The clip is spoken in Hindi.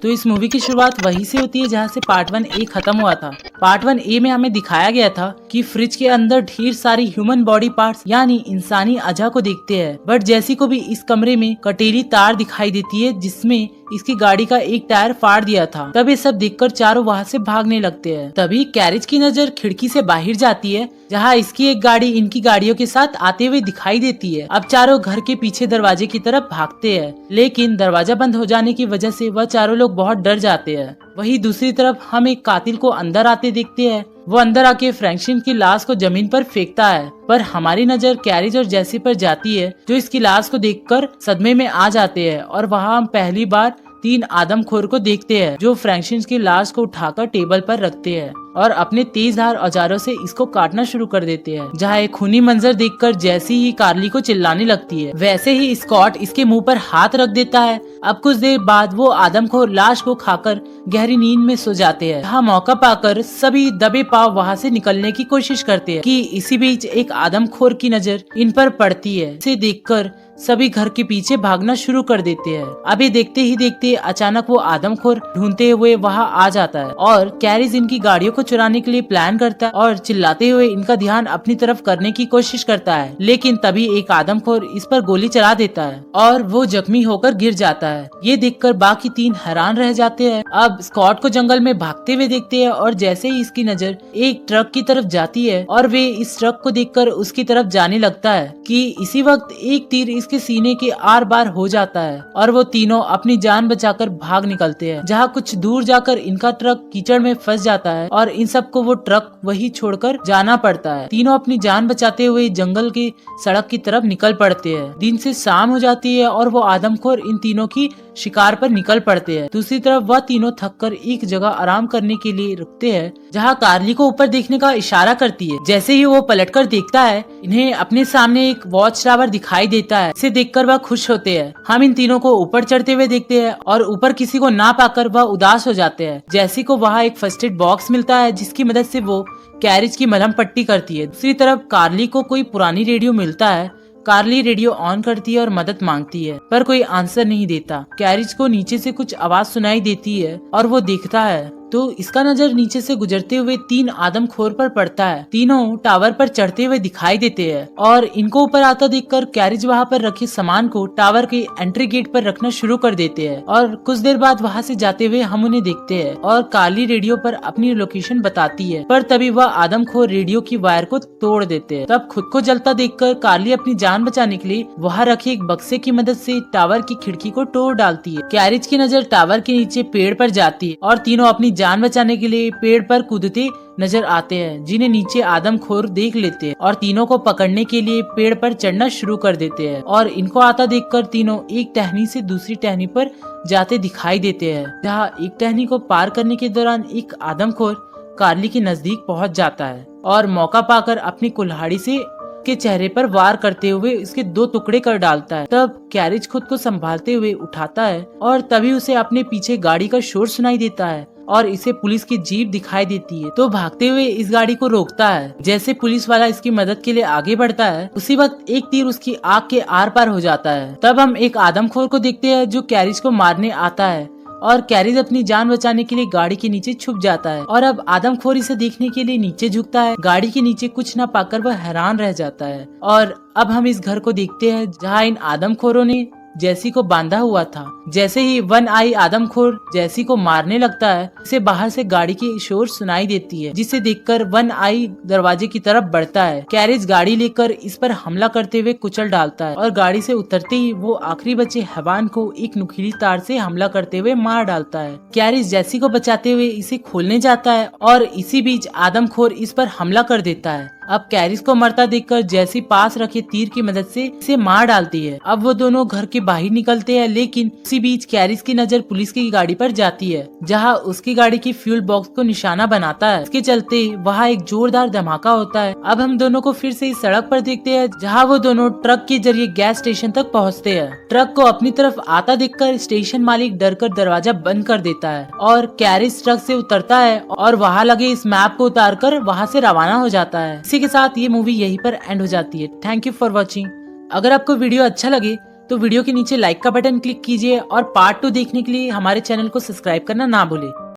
तो इस मूवी की शुरुआत वहीं से होती है जहाँ से पार्ट 1A खत्म हुआ था। पार्ट 1A में हमें दिखाया गया था कि फ्रिज के अंदर ढेर सारी ह्यूमन बॉडी पार्ट्स यानी इंसानी अज़ा को देखते हैं। बट जैसी को भी इस कमरे में कटेरी तार दिखाई देती है जिसमें इसकी गाड़ी का एक टायर फाड़ दिया था। तब ये सब देखकर चारों वहाँ से भागने लगते हैं। तभी कैरेज की नजर खिड़की से बाहर जाती है जहाँ इसकी एक गाड़ी इनकी गाड़ियों के साथ आते हुए दिखाई देती है। अब चारों घर के पीछे दरवाजे की तरफ भागते हैं, लेकिन दरवाजा बंद हो जाने की वजह से वह चारों लोग बहुत डर जाते हैं। वहीं दूसरी तरफ हम एक कातिल को अंदर आते देखते हैं। वो अंदर आके फ्रैंकलिन की लाश को जमीन पर फेंकता है, पर हमारी नजर कैरेज और जैसी पर जाती है जो इसकी लाश को देखकर सदमे में आ जाते हैं। और वहाँ हम पहली बार 3 आदमखोर को देखते हैं जो फ्रैंकलिन की लाश को उठाकर टेबल पर रखते हैं और अपने तेजधार औजारों से इसको काटना शुरू कर देते हैं। जहाँ एक खूनी मंजर देखकर जैसी ही कार्ली को चिल्लाने लगती है, वैसे ही स्कॉट इसके मुंह पर हाथ रख देता है। अब कुछ देर बाद वो आदमखोर लाश को खाकर गहरी नींद में सो जाते हैं। यहाँ मौका पाकर सभी दबे पाव वहाँ से निकलने की कोशिश करते हैं कि इसी बीच एक आदमखोर की नजर इन पर पड़ती है। इसे देखकर सभी घर के पीछे भागना शुरू कर देते हैं। अभी देखते ही देखते अचानक वो आदमखोर ढूंढते हुए वहाँ आ जाता है और कैरिज इनकी गाड़ियों को चुराने के लिए प्लान करता है और चिल्लाते हुए इनका ध्यान अपनी तरफ करने की कोशिश करता है। लेकिन तभी एक आदमखोर इस पर गोली चला देता है और वो जख्मी होकर गिर जाता है। ये देखकर बाकी 3 हैरान रह जाते हैं। अब स्कॉट को जंगल में भागते हुए देखते हैं और जैसे ही इसकी नजर एक ट्रक की तरफ जाती है और वे इस ट्रक को देखकर उसकी तरफ जाने लगता है कि इसी वक्त एक तीर इसके सीने के आर पार हो जाता है और वो तीनों अपनी जान बचाकर भाग निकलते हैं। जहाँ कुछ दूर जाकर इनका ट्रक कीचड़ में फंस जाता है और इन सबको वो ट्रक वही छोड़कर जाना पड़ता है। तीनों अपनी जान बचाते हुए जंगल की सड़क की तरफ निकल पड़ते हैं। दिन से शाम हो जाती है और वो आदमखोर इन तीनों की शिकार पर निकल पड़ते हैं। दूसरी तरफ वह तीनों थककर एक जगह आराम करने के लिए रुकते हैं जहाँ कार्ली को ऊपर देखने का इशारा करती है। जैसे ही वो पलटकर देखता है इन्हें अपने सामने एक वॉच टावर दिखाई देता है। इसे देखकर वह खुश होते हैं। हम इन तीनों को ऊपर चढ़ते हुए देखते हैं और ऊपर किसी को ना पाकर वह उदास हो जाते हैं। जैसी को वहाँ एक फर्स्ट एड बॉक्स मिलता है जिसकी मदद से वो कैरेज की मलहम पट्टी करती है। दूसरी तरफ कार्ली को कोई पुरानी रेडियो मिलता है। कार्ली रेडियो ऑन करती है और मदद मांगती है, पर कोई आंसर नहीं देता। कैरेज को नीचे से कुछ आवाज सुनाई देती है और वो देखता है तो इसका नजर नीचे से गुजरते हुए 3 आदमखोर पर पड़ता है। तीनों टावर पर चढ़ते हुए दिखाई देते हैं और इनको ऊपर आता देखकर कैरेज वहाँ पर रखे सामान को टावर के एंट्री गेट पर रखना शुरू कर देते हैं और कुछ देर बाद वहाँ से जाते हुए हम उन्हें देखते हैं और कार्ली रेडियो पर अपनी लोकेशन बताती है। पर तभी वह आदमखोर रेडियो की वायर को तोड़ देते हैं। तब खुद को जलता देखकर कार्ली अपनी जान बचाने के लिए वहाँ रखे एक बक्से की मदद से टावर की खिड़की को तोड़ डालती है। कैरेज की नजर टावर के नीचे पेड़ पर जाती है और तीनों अपनी जान बचाने के लिए पेड़ पर कूदते नजर आते हैं, जिन्हें नीचे आदमखोर देख लेते हैं और तीनों को पकड़ने के लिए पेड़ पर चढ़ना शुरू कर देते हैं। और इनको आता देखकर तीनों एक टहनी से दूसरी टहनी पर जाते दिखाई देते हैं। जहाँ एक टहनी को पार करने के दौरान एक आदमखोर कार्ली के नजदीक पहुँच जाता है और मौका पाकर अपनी कुल्हाड़ी से के चेहरे पर वार करते हुए इसके 2 टुकड़े कर डालता है। तब कैरेज खुद को संभालते हुए उठाता है और तभी उसे अपने पीछे गाड़ी का शोर सुनाई देता है और इसे पुलिस की जीप दिखाई देती है। तो भागते हुए इस गाड़ी को रोकता है। जैसे पुलिस वाला इसकी मदद के लिए आगे बढ़ता है उसी वक्त एक तीर उसकी आंख के आर पार हो जाता है। तब हम एक आदमखोर को देखते हैं जो कैरेज को मारने आता है और कैरेज अपनी जान बचाने के लिए गाड़ी के नीचे छुप जाता है और अब आदमखोर इसे देखने के लिए नीचे झुकता है। गाड़ी के नीचे कुछ न पाकर वह हैरान रह जाता है। और अब हम इस घर को देखते हैं जहाँ इन आदमखोरों ने जैसी को बांधा हुआ था। जैसे ही 1 आई आदमखोर जैसी को मारने लगता है उसे बाहर से गाड़ी की शोर सुनाई देती है, जिसे देखकर 1 आई दरवाजे की तरफ बढ़ता है। कैरेज गाड़ी लेकर इस पर हमला करते हुए कुचल डालता है और गाड़ी से उतरते ही वो आखिरी बचे हैवान को एक नुकीली तार से हमला करते हुए मार डालता है। कैरेज जैसी को बचाते हुए इसे खोलने जाता है और इसी बीच आदमखोर इस पर हमला कर देता है। अब कैरिस को मरता देखकर जैसी पास रखे तीर की मदद से इसे मार डालती है। अब वो दोनों घर के बाहर निकलते हैं, लेकिन इसी बीच कैरिस की नजर पुलिस की गाड़ी पर जाती है जहां उसकी गाड़ी की फ्यूल बॉक्स को निशाना बनाता है। इसके चलते वहां एक जोरदार धमाका होता है। अब हम दोनों को फिर से इस सड़क पर देखते हैं जहां वो दोनों ट्रक के जरिए गैस स्टेशन तक पहुंचते हैं। ट्रक को अपनी तरफ आता देखकर स्टेशन मालिक डरकर दरवाजा बंद कर देता है और कैरिस ट्रक से उतरता है और वहां लगे इस मैप को उतारकर वहां से रवाना हो जाता है। इसी के साथ ये मूवी यहीं पर एंड हो जाती है। Thank you for watching. अगर आपको वीडियो अच्छा लगे तो वीडियो के नीचे लाइक का बटन क्लिक कीजिए और पार्ट 2 देखने के लिए हमारे चैनल को सब्सक्राइब करना ना भूले।